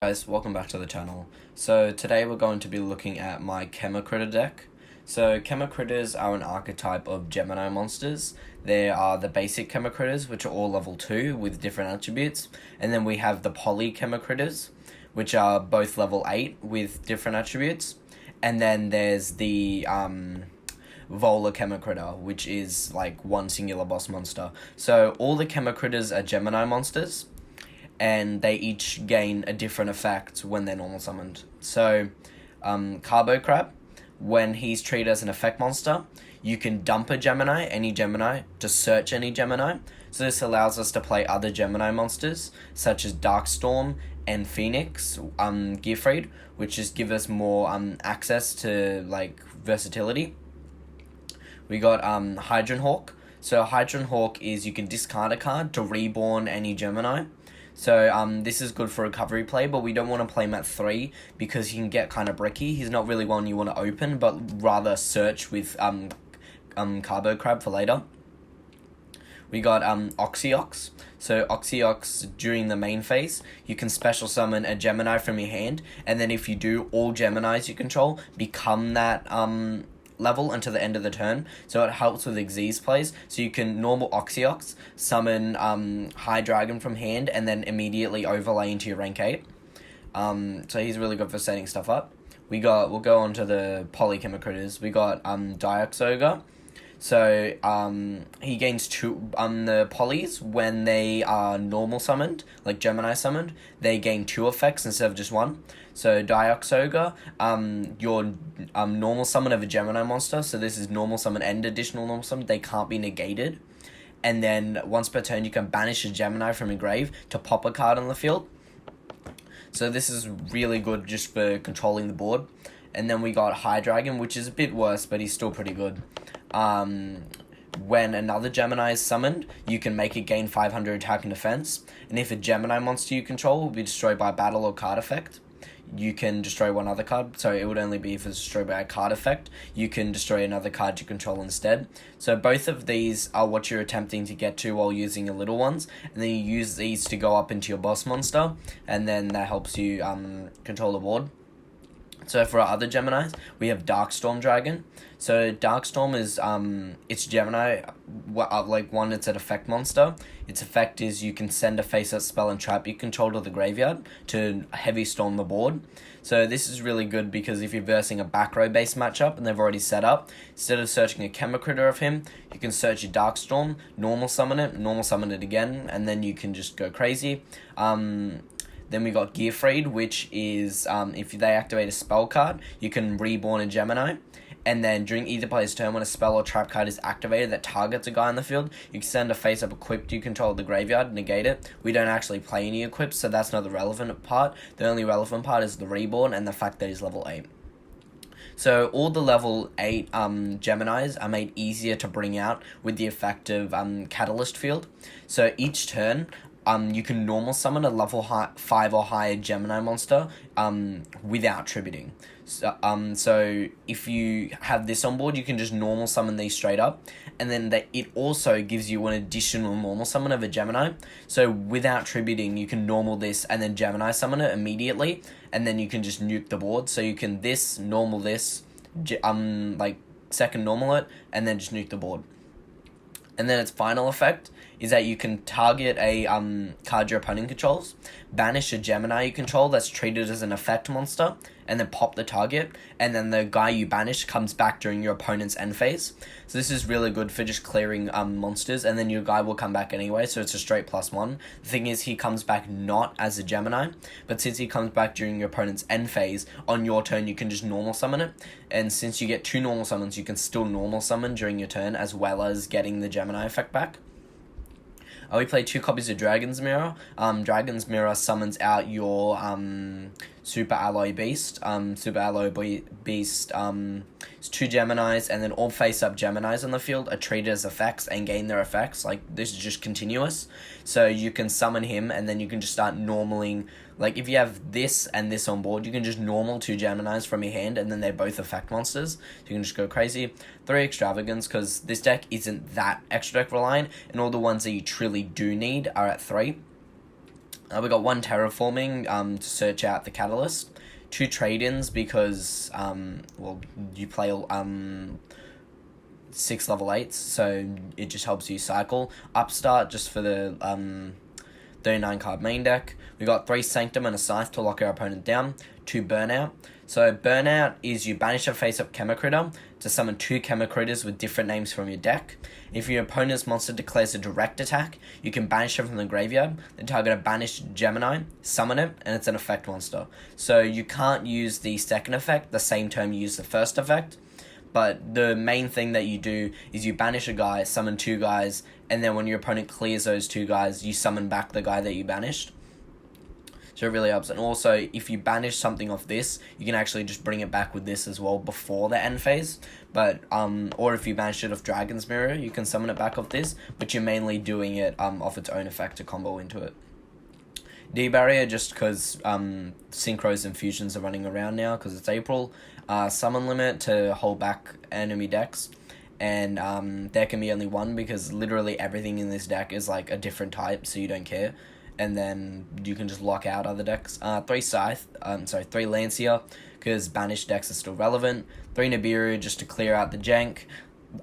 Guys, welcome back to the channel. So today we're going to be looking at my Chemicritter deck. So Chemicritters are an archetype of Gemini monsters. There are the basic Chemicritters, which are all level 2 with different attributes. And then we have the poly Chemicritters, which are both level 8 with different attributes. And then there's the Vola Chemicritter, which is like one singular boss monster. So all the Chemicritters are Gemini monsters, and they each gain a different effect when they're normal summoned. So, Carbo Crab, when he's treated as an effect monster, you can dump a Gemini, any Gemini, to search any Gemini. So this allows us to play other Gemini monsters, such as Darkstorm and Phoenix, Gearfried, which just give us more access to like versatility. We got Hydron Hawk. So Hydron Hawk is you can discard a card to reborn any Gemini. So this is good for recovery play, but we don't want to play him at 3 because he can get kind of bricky. He's not really one you want to open, but rather search with Carbo Crab for later. We got Oxyox. So Oxyox, during the main phase, you can special summon a Gemini from your hand, and then if you do, all Geminis you control become that level until the end of the turn, so it helps with Xyz plays. So you can normal Oxyox, summon High Dragon from hand, and then immediately overlay into your rank 8. So he's really good for setting stuff up. We'll go on to the poly Chemicritters. We got Dioxogre. So he gains 2 the polys when they are normal summoned, like Gemini summoned, they gain 2 effects instead of just 1. So Dioxogre, your normal summon of a Gemini monster, so this is normal summon and additional normal summon, they can't be negated. And then once per turn you can banish a Gemini from your grave to pop a card on the field. So this is really good just for controlling the board. And then we got High Dragon, which is a bit worse, but he's still pretty good. When another Gemini is summoned, you can make it gain 500 attack and defense. And if a Gemini monster you control will be destroyed by battle or card effect, you can destroy one other card. So it would only be if it's destroyed by a card effect. You can destroy another card you control instead. So both of these are what you're attempting to get to while using your little ones. And then you use these to go up into your boss monster. And then that helps you control the board. So for our other Geminis, we have Darkstorm Dragon. So Darkstorm is it's Gemini, like one. It's an effect monster. Its effect is you can send a face-up spell and trap you control to the graveyard to heavy storm the board. So this is really good because if you're versing a back row based matchup and they've already set up, instead of searching a Chemicritter of him, you can search your Darkstorm, normal summon it again, and then you can just go crazy. Then we got Gearfried, which is if they activate a spell card, you can reborn a Gemini. And then during either player's turn, when a spell or trap card is activated that targets a guy in the field, you can send a face-up equipped you control the graveyard, negate it. We don't actually play any equips, so that's not the relevant part. The only relevant part is the reborn and the fact that he's level 8. So all the level 8 Geminis are made easier to bring out with the effect of Catalyst Field. So each turn, you can normal summon a level 5 or higher Gemini monster without tributing. So if you have this on board, you can just normal summon these straight up. And then it also gives you an additional normal summon of a Gemini. So without tributing, you can normal this and then Gemini summon it immediately. And then you can just nuke the board. So you can normal this, like second normal it, and then just nuke the board. And then its final effect is that you can target a card your opponent controls, banish a Gemini you control that's treated as an effect monster, and then pop the target, and then the guy you banish comes back during your opponent's end phase. So this is really good for just clearing monsters, and then your guy will come back anyway, so it's a straight +1. The thing is, he comes back not as a Gemini, but since he comes back during your opponent's end phase, on your turn you can just normal summon it, and since you get 2 normal summons, you can still normal summon during your turn, as well as getting the Gemini effect back. We play 2 copies of Dragon's Mirror. Dragon's Mirror summons out your Super Alloy Beast. Super Alloy Beast it's 2 Geminis, and then all face-up Geminis on the field are treated as effects and gain their effects. Like, this is just continuous. So you can summon him, and then you can just start normaling. Like, if you have this and this on board, you can just normal 2 Geminis from your hand, and then they're both effect monsters. So you can just go crazy. 3 Extravagance, because this deck isn't that extra deck reliant, and all the ones that you truly do need are at 3. We got 1 terraforming to search out the catalyst, 2 trade-ins because well, you play 6 level 8s, so it just helps you cycle. Upstart just for the 39 card main deck. We got 3 Sanctum and a Scythe to lock our opponent down, 2 Burnout. So Burnout is you banish a face-up Chemicritter to summon 2 Chemicritters with different names from your deck. If your opponent's monster declares a direct attack, you can banish it from the graveyard, then target a banished Gemini, summon it, and it's an effect monster. So you can't use the second effect the same turn you use the first effect, but the main thing that you do is you banish a guy, summon 2 guys, and then when your opponent clears those 2 guys, you summon back the guy that you banished. So it really helps. And also, if you banish something off this, you can actually just bring it back with this as well before the end phase. But or if you banish it off Dragon's Mirror, you can summon it back off this, but you're mainly doing it off its own effect to combo into it. D-Barrier, just because Synchros and Fusions are running around now because it's April. Summon Limit to hold back enemy decks. And there can be only 1 because literally everything in this deck is like a different type, so you don't care. And then you can just lock out other decks. 3 Scythe, 3 Lancia, because banished decks are still relevant. 3 Nibiru, just to clear out the jank.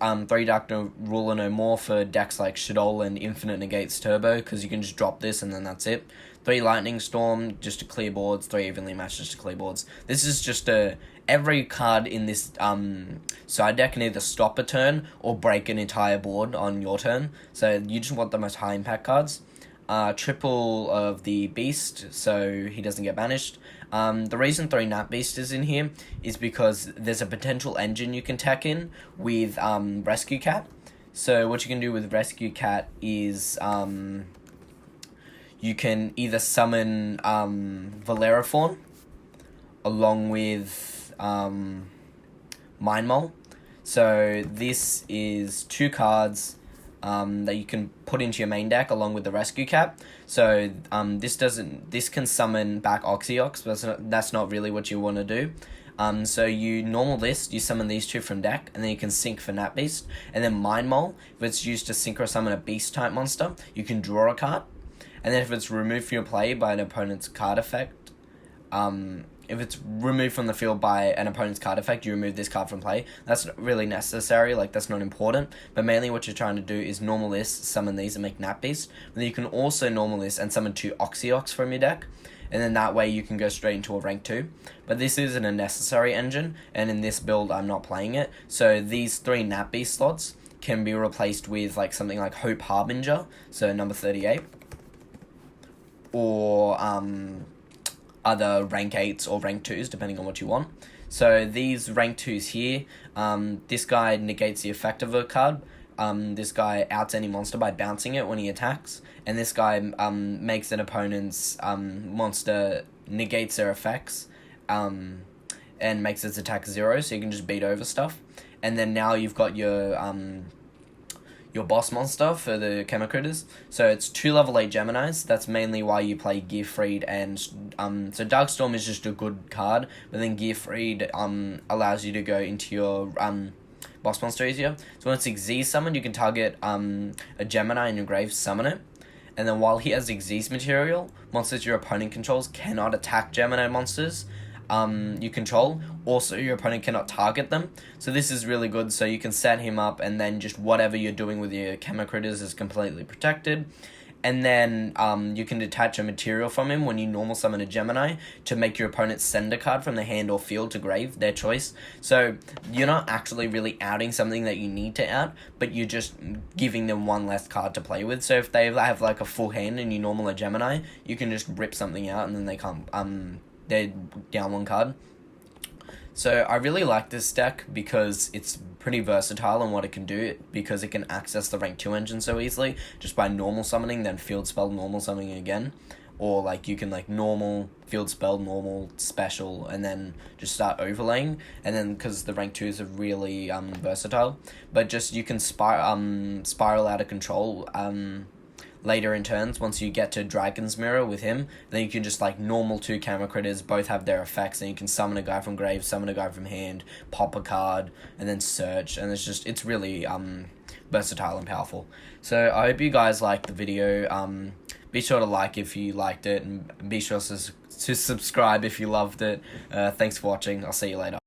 3 Dark Ruler No More for decks like Shadol and Infinite Negates Turbo, because you can just drop this and then that's it. 3 Lightning Storm, just to clear boards. 3 Evenly Matched, just to clear boards. This is just every card in this side deck can either stop a turn or break an entire board on your turn. So you just want the most high impact cards. Triple of the Beast, so he doesn't get banished. The reason 3 Nat Beast is in here is because there's a potential engine you can tack in with Rescue Cat. So what you can do with Rescue Cat is you can either summon Valeriform along with Mind Mole. So this is 2 cards that you can put into your main deck along with the Rescue Cat. So this can summon back Oxyox, but that's not really what you want to do. So you normal list, you summon these 2 from deck, and then you can sync for Nat Beast. And then Mind Mole, if it's used to synchro summon a beast type monster, you can draw a card. And then if it's removed from your play by an opponent's card effect, if it's removed from the field by an opponent's card effect, you remove this card from play. That's not really necessary, like that's not important. But mainly what you're trying to do is normal list, summon these and make Nat Beast. But then you can also normal list and summon 2 Oxyox from your deck. And then that way you can go straight into a rank 2. But this isn't a necessary engine, and in this build I'm not playing it. So these 3 Nat Beast slots can be replaced with like something like Hope Harbinger, so number 38. Or other rank 8s or rank 2s, depending on what you want. So these rank 2s here, this guy negates the effect of a card. This guy outs any monster by bouncing it when he attacks. And this guy makes an opponent's monster negates their effects and makes its attack 0, so you can just beat over stuff. And then now you've got your boss monster for the Chemicritters. So it's 2 level 8 Geminis. That's mainly why you play Gearfried, and so Darkstorm is just a good card, but then Gearfried allows you to go into your boss monster easier. So when it's Xyz summoned, you can target a Gemini in your grave, summon it. And then while he has Xyz material, monsters your opponent controls cannot attack Gemini monsters you control. Also, your opponent cannot target them. So this is really good. So you can set him up, and then just whatever you're doing with your Chemicritters is completely protected. And then you can detach a material from him when you normal summon a Gemini to make your opponent send a card from the hand or field to grave, their choice. So you're not actually really outing something that you need to out, but you're just giving them 1 less card to play with. So if they have like a full hand and you normal a Gemini, you can just rip something out and then they can't, they're down 1 card. So I really like this deck because it's pretty versatile in what it can do, because it can access the rank 2 engine so easily just by normal summoning, then field spell, normal summoning again. Or like you can like normal, field spell, normal, special, and then just start overlaying. And then because the rank 2s are really versatile, but just you can spiral out of control later in turns. Once you get to Dragon's Mirror with him, then you can just like normal 2 Chemicritters, both have their effects, and you can summon a guy from grave, summon a guy from hand, pop a card, and then search, and it's really versatile and powerful. So I hope you guys liked the video. Be sure to like if you liked it, and be sure to subscribe if you loved it. Thanks for watching. I'll see you later.